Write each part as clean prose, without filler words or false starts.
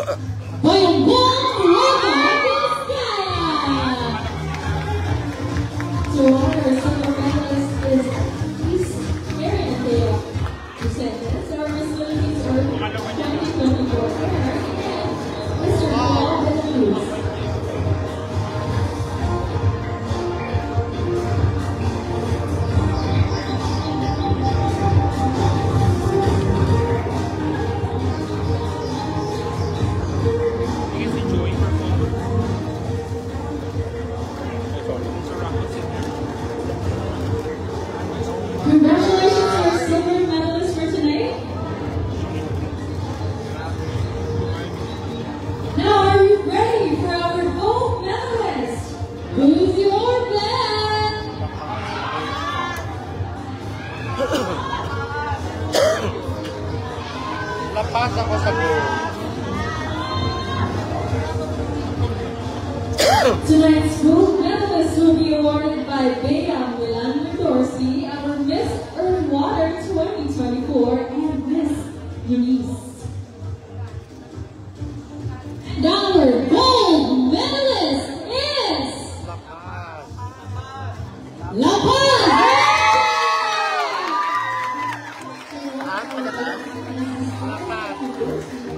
Bayonggong Roca Vizcaya. So our silver medalist is Miss Karen Dale. Who said this? Our Miss Philippines Earth 2024 winner and Mr. Paul Benavides. Congratulations to our silver medalist for tonight. Now, are you ready for our gold medalist? Who's your band? Lapas ako sa goal. Tonight's gold medalist will be awarded by Bea Milan Mendorsky, our Miss Earth Water 2024, and Miss Eunice. And our gold medalist is La Paz!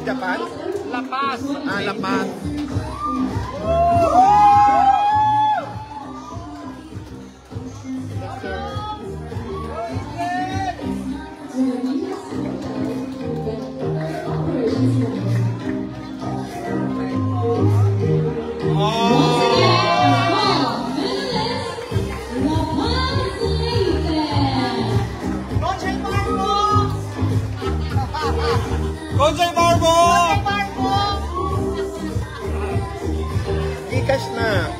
Japan? La Paz. Ah, La Paz. Gonzay Barbo! Ikas na.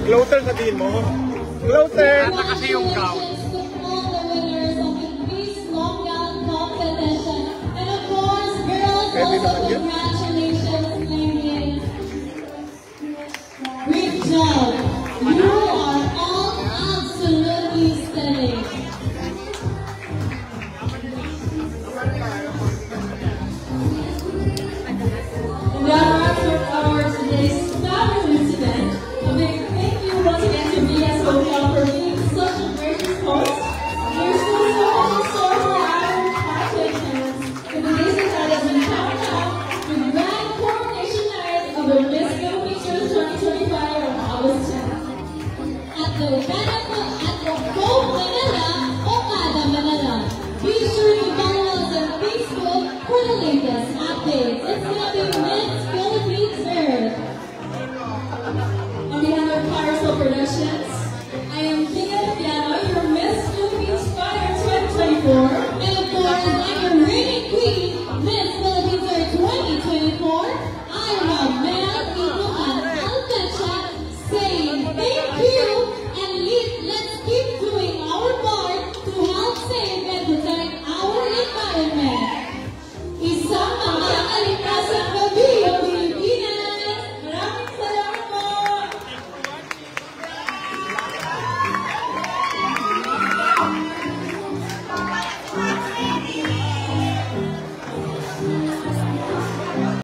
Closer sabihin mo. Closer! Ata kasi yung count. Pwede naman yun. Great job! You are all absolutely stunning. And that wraps up our today's fabulous event. A big thank you once again to VS Hotel for being such a gracious host. Here's the whole store for our participants. And the basic that has been coming out with the grand coronation night of the Miss